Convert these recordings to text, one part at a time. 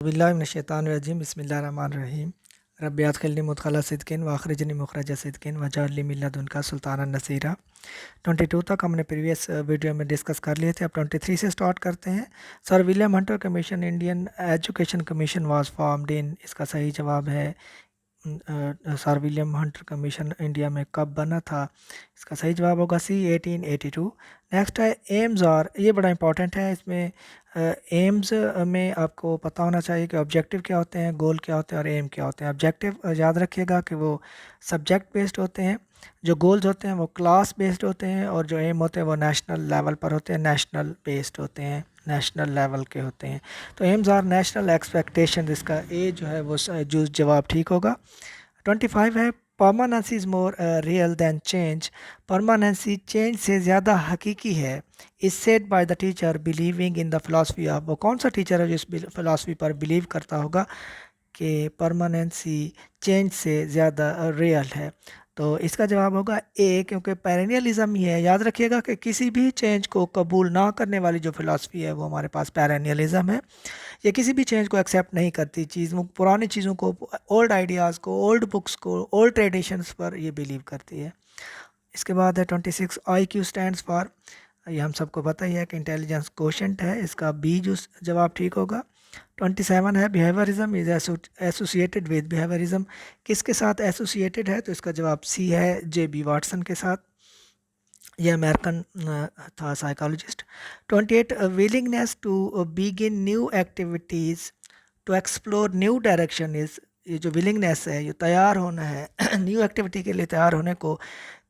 बिल्लाहिमिनश्शैतानिर्रजीम बिस्मिल्लाहिर्रहमानिर्रहीम रब्बी अदखिलनी मुदखला सिद्क़िन व अखरिजनी मुखरज सिद्क़िन वजअलनी मिन लदुनका सुल्तानन नसीरा। 22 तक हमने प्रीवियस वीडियो में डिस्कस कर लिए थे। अब 23 से स्टार्ट करते हैं। Sir William Hunter commission Indian education commission was formed in, इसका सही जवाब है sir William Hunter commission India में कब बना था? इसका सही जवाब होगा सी 1882। नेक्स्ट है एम्स, और ये बड़ा इंपॉर्टेंट है। इसमें एम्स में आपको पता होना चाहिए कि ऑब्जेक्टिव क्या होते हैं, गोल क्या होते हैं और एम क्या होते हैं। ऑब्जेक्टिव याद रखिएगा कि वो सब्जेक्ट बेस्ड होते हैं, जो गोल्स होते हैं वो क्लास बेस्ड होते हैं, और जो एम होते हैं वो नेशनल लेवल पर होते हैं, नेशनल बेस्ड होते हैं, नेशनल लेवल के होते हैं। तो एम्स आर नेशनल एक्सपेक्टेशन, इसका ए जो है वो जो जवाब ठीक होगा। 25 है permanency is more real than change, permanency change से ज़्यादा हकीकी है। Is said by the teacher believing in the philosophy of, वो कौन सा टीचर है जो इस फिलासफी पर बिलीव करता होगा कि परमानेंसी चेंज से ज़्यादा रियल है? तो इसका जवाब होगा ए, क्योंकि पेरेनियलिज्म ही है। याद रखिएगा कि किसी भी चेंज को कबूल ना करने वाली जो फिलासफी है वो हमारे पास पेरेनियलिज्म है। ये किसी भी चेंज को एक्सेप्ट नहीं करती, पुरानी चीज़ों को, ओल्ड आइडियाज़ को, ओल्ड बुक्स को, ओल्ड ट्रेडिशंस पर ये बिलीव करती है। इसके बाद है 26 IQ स्टैंड्स फॉर, ये हम सबको पता ही है कि इंटेलिजेंस कोशेंट है, इसका बी जो जवाब ठीक होगा। 27 है behaviourism is associated with, behaviourism किसके साथ एसोसिएटेड है? तो इसका जवाब सी है JB वाटसन के साथ, ये अमेरिकन था psychologist. 28 willingness to begin new activities to explore new direction is, ये जो विलिंगनेस है, ये तैयार होना है न्यू एक्टिविटी के लिए तैयार होने को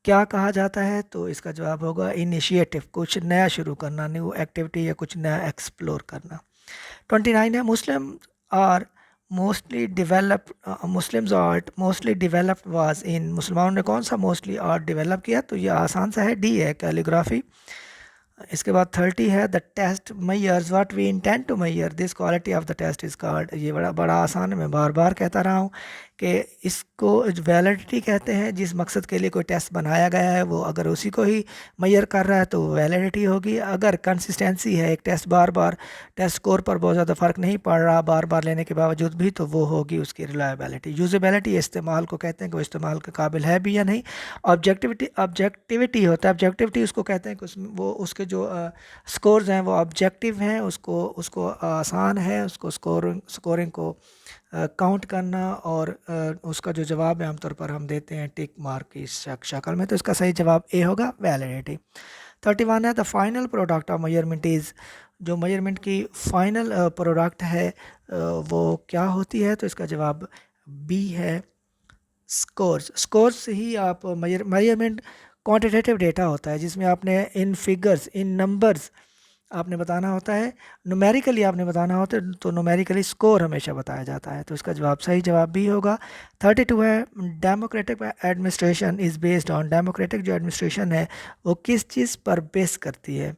क्या कहा जाता है? तो इसका जवाब होगा इनिशिएटिव, कुछ नया शुरू करना, न्यू एक्टिविटी या कुछ नया एक्सप्लोर करना। 29 है Muslim are mostly developed, Muslims art mostly developed was in, मुसलमानों ने कौन सा मोस्टली आर्ट डेवलप किया? तो ये आसान सा है, डी है, कैलीग्राफी। इसके बाद 30 है the test measures what we intend to measure this quality of the test is called, ये बड़ा बड़ा आसान है, मैं बार बार कहता रहा हूँ कि इसको वैलिडिटी कहते हैं। जिस मकसद के लिए कोई टेस्ट बनाया गया है वो अगर उसी को ही मैयर कर रहा है तो वैलिडिटी होगी। अगर कंसिस्टेंसी है, एक टेस्ट बार बार टेस्ट स्कोर पर बहुत ज़्यादा फ़र्क नहीं पड़ रहा बार बार लेने के बावजूद भी, तो वो होगी उसकी रिलायबिलिटी। यूजेबिलिटी इस्तेमाल को कहते हैं कि वो इस्तेमाल के काबिल है भी या नहीं। ऑब्जेक्टिविटी होता है, ऑब्जेक्टिविटी उसको कहते हैं कि उसमें वो उसके जो स्कोर्स हैं वो ऑब्जेक्टिव हैं, उसको उसको आसान है उसको स्कोरिंग को काउंट करना, और उसका जो जवाब है आमतौर पर हम देते हैं टिक मार्क की शक्ल में। तो इसका सही जवाब ए होगा, वैलिडिटी। 31 है the final product of measurement is, जो मेजरमेंट की फाइनल प्रोडक्ट है वो क्या होती है? तो इसका जवाब बी है, स्कोर्स। स्कोर्स से ही आप मेजरमेंट क्वांटिटेटिव डेटा होता है जिसमें आपने इन फिगर्स, इन नंबर्स आपने बताना होता है, न्यूमेरिकली आपने बताना होता है, तो न्यूमेरिकली स्कोर हमेशा बताया जाता है। तो इसका जवाब सही जवाब भी होगा। 32 है democratic administration is based on, democratic जो एडमिनिस्ट्रेशन है वो किस चीज़ पर बेस करती है?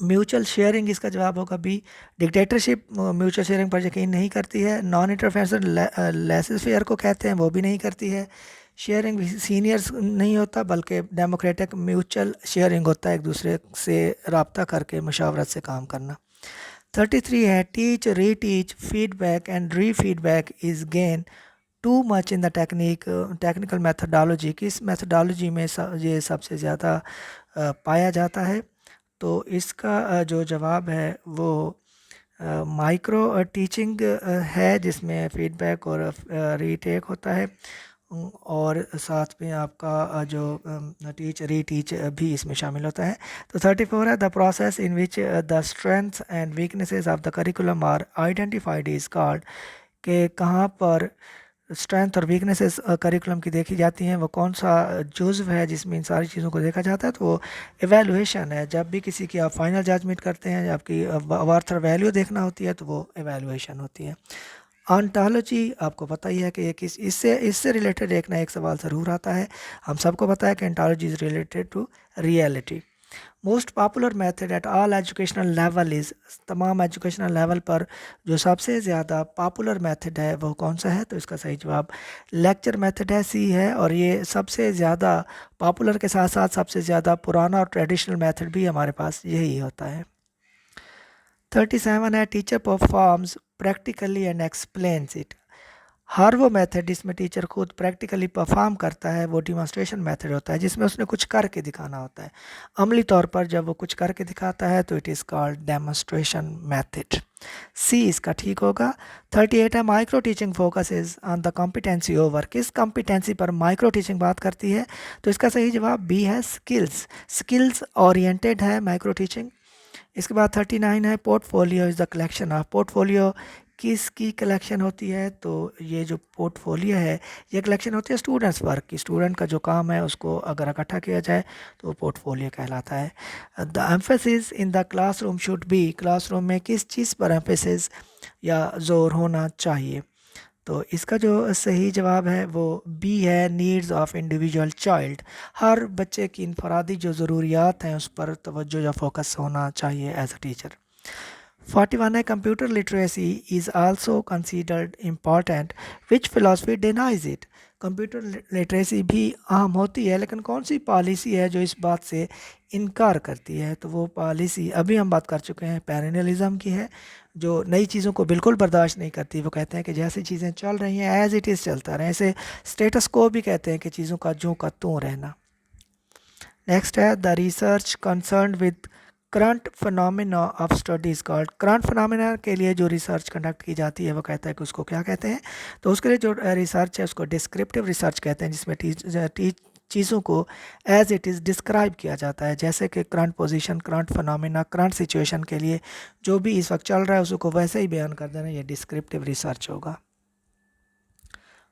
म्यूचुअल शेयरिंग, इसका जवाब होगा बी। डिक्टेटरशिप म्यूचुअल शेयरिंग पर यकीन नहीं करती है। नॉन इंटरफेरेंस लेसेस फेयर को कहते हैं, वो भी नहीं करती है। शेयरिंग सीनियर्स नहीं होता, बल्कि डेमोक्रेटिक म्यूचुअल शेयरिंग होता है, एक दूसरे से रब्ता करके मशावरत से काम करना। 33 है टीच री teach feedback and re feedback is gain too much in the technical methodology, किस मैथडोलॉजी में ये सबसे ज़्यादा पाया जाता है? तो इसका जो जवाब है वो माइक्रो टीचिंग है, जिसमें फीडबैक और रीटेक होता है, और साथ में आपका जो टीच रीटीच भी इसमें शामिल होता है। तो 34 है the process in which the strengths and weaknesses of the curriculum are identified is called, के कहाँ पर स्ट्रेंथ और वीकनेसेस करिकुलम की देखी जाती हैं, वो कौन सा जुज़्व है जिसमें इन सारी चीज़ों को देखा जाता है? तो वो एवेलुएशन है। जब भी किसी की आप फाइनल जजमेंट करते हैं, आपकी वर्थ और वैल्यू देखना होती है, तो वो एवेलुएशन होती है। ऑन्टोलॉजी आपको पता ही है कि किस इससे रिलेटेड एक ना एक सवाल ज़रूर आता है। हम सबको पता है कि ontology is related to reality. Most popular method at all educational level is, तमाम एजुकेशनल लेवल पर जो सबसे ज़्यादा पॉपुलर मेथड है वो कौन सा है? तो इसका सही जवाब लेक्चर मेथड है, सी है, और ये सबसे ज़्यादा पॉपुलर के साथ साथ सबसे ज़्यादा पुराना और ट्रेडिशनल मेथड भी हमारे पास यही होता है। 37 है teacher performs practically and explains it. हर वो मेथड जिसमें टीचर खुद प्रैक्टिकली परफॉर्म करता है वो डिमॉन्स्ट्रेशन मेथड होता है, जिसमें उसने कुछ करके दिखाना होता है। अमली तौर पर जब वो कुछ करके दिखाता है तो it is called demonstration method. C इसका ठीक होगा। 38 है micro teaching focus is on the competency over. किस कॉम्पिटेंसी पर माइक्रो टीचिंग बात करती है? तो इसका सही जवाब बी है, स्किल्स। स्किल्स ओरिएंटेड है माइक्रो टीचिंग। इसके बाद 39 है portfolio is the collection of. Portfolio किसकी कलेक्शन होती है? तो ये जो पोर्टफोलियो है ये कलेक्शन होती है स्टूडेंट्स वर्क की। स्टूडेंट का जो काम है उसको अगर इकट्ठा किया जाए तो वो पोर्टफोलियो कहलाता है। The emphasis in the classroom should be. Classroom में किस चीज़ पर एम्फेसिस या जोर होना चाहिए? तो इसका जो सही जवाब है वो बी है, नीड्स ऑफ इंडिविजुअल चाइल्ड। हर बच्चे की इनफरादी जो ज़रूरियात हैं उस पर तवज्जो या फोकस होना चाहिए एज अ टीचर। 41 है computer literacy is also considered important, which philosophy denies it. Computer literacy भी अहम होती है, लेकिन कौन सी पॉलिसी है जो इस बात से इनकार करती है? तो वो पॉलिसी अभी हम बात कर चुके हैं, पेरेनियलिज्म की है, जो नई चीज़ों को बिल्कुल बर्दाश्त नहीं करती। वो कहते हैं कि जैसी चीज़ें चल रही हैं एज इट इज़ चलता रहे। ऐसे स्टेटस को भी कहते हैं कि चीज़ों का जो का त्यों रहना। नेक्स्ट है the research concern with current phenomena of studies called. Current phenomena के लिए जो रिसर्च कंडक्ट की जाती है वो कहता है कि उसको क्या कहते हैं? तो उसके लिए जो रिसर्च है उसको डिस्क्रिप्टिव रिसर्च कहते हैं, जिसमें चीज़ों को एज इट इज़ डिस्क्राइब किया जाता है। जैसे कि current position, current phenomena, current situation के लिए जो भी इस वक्त चल रहा है उसको वैसे ही बयान कर देना, ये डिस्क्रिप्टिव रिसर्च होगा।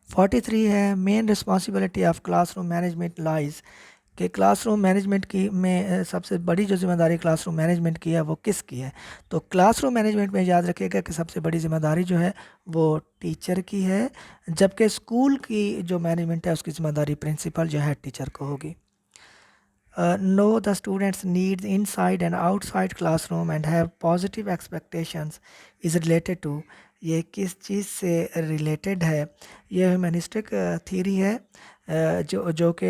43 है main responsibility of classroom management lies. कि क्लासरूम मैनेजमेंट की में सबसे बड़ी जो जिम्मेदारी क्लासरूम मैनेजमेंट की है वो किसकी है? तो क्लासरूम मैनेजमेंट में याद रखिएगा कि सबसे बड़ी जिम्मेदारी जो है वो टीचर की है, जबकि स्कूल की जो मैनेजमेंट है उसकी जिम्मेदारी प्रिंसिपल जो है टीचर को होगी। know the students' needs inside and outside classroom and have positive expectations is related to। ये किस चीज़ से रिलेटेड है? ये ह्यूमनिस्टिक थीरी है, जो कि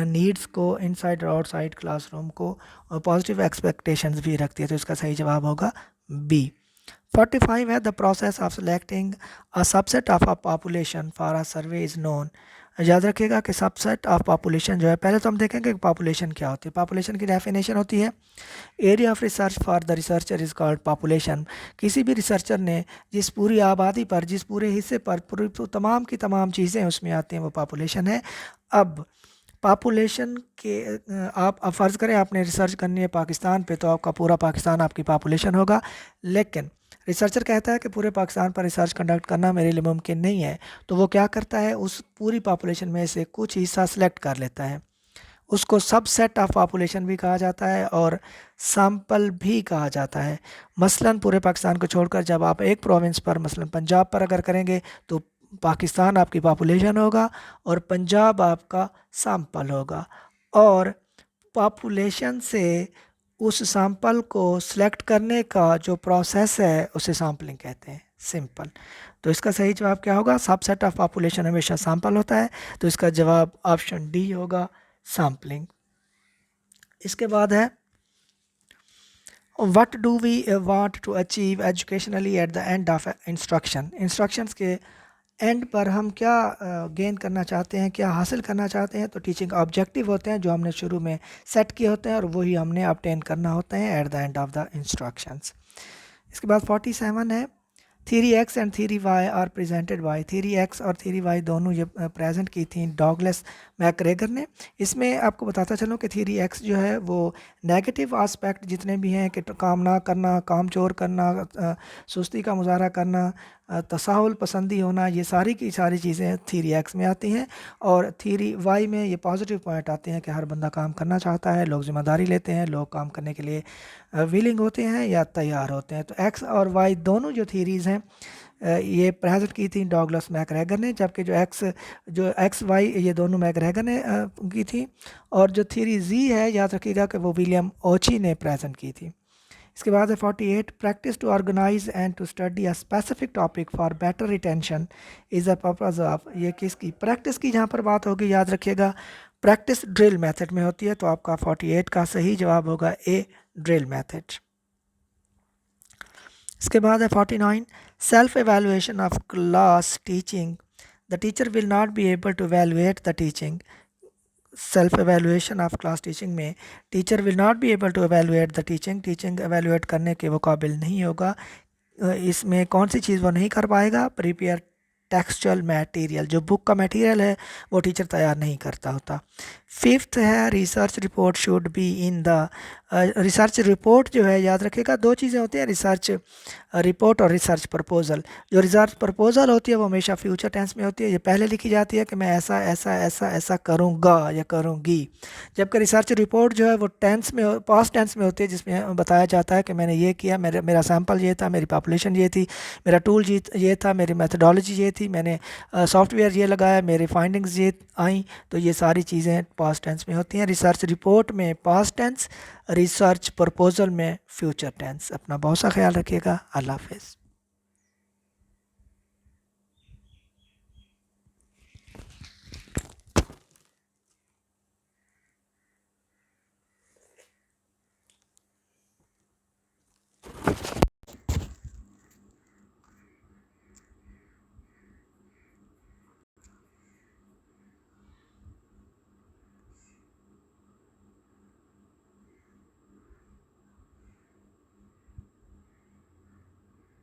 नीड्स को इनसाइड और आउटसाइड क्लासरूम को पॉजिटिव एक्सपेक्टेशंस भी रखती है। तो इसका सही जवाब होगा बी। 45 है the process of selecting a subset of a population for a survey is known. याद रखिएगा कि सबसेट ऑफ पॉपुलेशन जो है, पहले तो हम देखेंगे कि पॉपुलेशन क्या होती है। पॉपुलेशन की डेफिनेशन होती है area of research for the researcher is called population. किसी भी रिसर्चर ने जिस पूरी आबादी पर, जिस पूरे हिस्से पर पूरी तमाम की तमाम चीज़ें उसमें आती हैं वो पॉपुलेशन है। अब पॉपुलेशन के आप अब फ़र्ज़ करें आपने रिसर्च करनी है पाकिस्तान पे, तो आपका पूरा पाकिस्तान आपकी पॉपुलेशन होगा। लेकिन रिसर्चर कहता है कि पूरे पाकिस्तान पर रिसर्च कंडक्ट करना मेरे लिए मुमकिन नहीं है, तो वो क्या करता है, उस पूरी पॉपुलेशन में से कुछ हिस्सा सेलेक्ट कर लेता है। उसको सबसेट ऑफ पॉपुलेशन भी कहा जाता है और सैंपल भी कहा जाता है। मसलन पूरे पाकिस्तान को छोड़कर जब आप एक प्रोविंस पर, मसलन पंजाब पर अगर करेंगे तो पाकिस्तान आपकी पॉपुलेशन होगा और पंजाब आपका सैंपल होगा, और पॉपुलेशन से उस सैंपल को सिलेक्ट करने का जो प्रोसेस है उसे सैम्पलिंग कहते हैं, सिंपल। तो इसका सही जवाब क्या होगा? सबसेट ऑफ पॉपुलेशन हमेशा सैंपल होता है, तो इसका जवाब ऑप्शन डी होगा, सैम्पलिंग। इसके बाद है what do we want to achieve educationally at the end of instruction. Instructions के एंड पर हम क्या गेन करना चाहते हैं, क्या हासिल करना चाहते हैं? तो टीचिंग ऑब्जेक्टिव होते हैं जो हमने शुरू में सेट किए होते हैं और वही हमने ऑब्टेन करना होता है at the end of the instructions. इसके बाद 47 है theory X and theory Y are presented by. Theory X और थ्योरी वाई दोनों ये प्रेजेंट की थी डॉगलस मैकग्रेगर ने। इसमें आपको बताता चलूँ कि थ्योरी एक्स जो है वो नेगेटिव आस्पेक्ट जितने भी हैं कि काम ना करना, काम चोर करना, सुस्ती का मुजाहरा करना, तसाहुल पसंदी होना, ये सारी की सारी चीज़ें थ्योरी एक्स में आती हैं। और थ्योरी वाई में ये पॉजिटिव पॉइंट आते हैं कि हर बंदा काम करना चाहता है, लोग जिम्मेदारी लेते हैं, लोग काम करने के लिए विलिंग होते हैं या तैयार होते हैं। तो एक्स और वाई दोनों जो थीरीज़ हैं ये प्रेजेंट की थी डॉगलस मैकग्रेगर ने, जबकि जो एक्स वाई ये दोनों मैकग्रेगर ने की थी। और जो थ्योरी जी है याद रखिएगा कि वो विलियम ओची ने प्रेजेंट की थी। इसके बाद है 48 practice to organise and to study a specific topic for better retention is a purpose of. ये किसकी प्रैक्टिस की जहाँ पर बात होगी याद रखिएगा प्रैक्टिस ड्रिल मेथड में होती है, तो आपका 48 का सही जवाब होगा ए, ड्रिल मेथड। इसके बाद है 49 Self evaluation of class teaching. The teacher will not be able to evaluate the teaching. Self evaluation of class teaching में teacher will not be able to evaluate the teaching evaluate करने के वो काबिल नहीं होगा। इसमें कौन सी चीज़ वो नहीं कर पाएगा? प्रिपेयर टेक्सचुअल मटेरियल, जो बुक का मटेरियल है वो टीचर तैयार नहीं करता होता। फिफ्थ है research report should be in the, research report जो है याद रखिएगा, दो चीज़ें होती हैं, रिसर्च रिपोर्ट और रिसर्च प्रपोजल। जो रिसर्च प्रपोजल होती है वो हमेशा फ्यूचर टेंस में होती है, ये पहले लिखी जाती है कि मैं ऐसा ऐसा ऐसा ऐसा करूँगा या करूँगी, जबकि रिसर्च रिपोर्ट जो है वो टेंस में, पास्ट टेंस में होती है, जिसमें बताया जाता है कि मैंने ये किया, मेरा सैम्पल ये था, मेरी पॉपुलेशन ये थी, मेरा टूल ये था, मेरी मेथडोलॉजी ये थी, मैंने सॉफ्टवेयर ये लगाया, मेरी फाइंडिंग्स ये आई। तो ये सारी चीज़ें पास्ट टेंस में होती हैं। रिसर्च रिपोर्ट में पास्ट टेंस, रिसर्च प्रपोजल में फ्यूचर टेंस। अपना बहुत सा ख्याल रखिएगा। अल्लाह हाफ़िज़।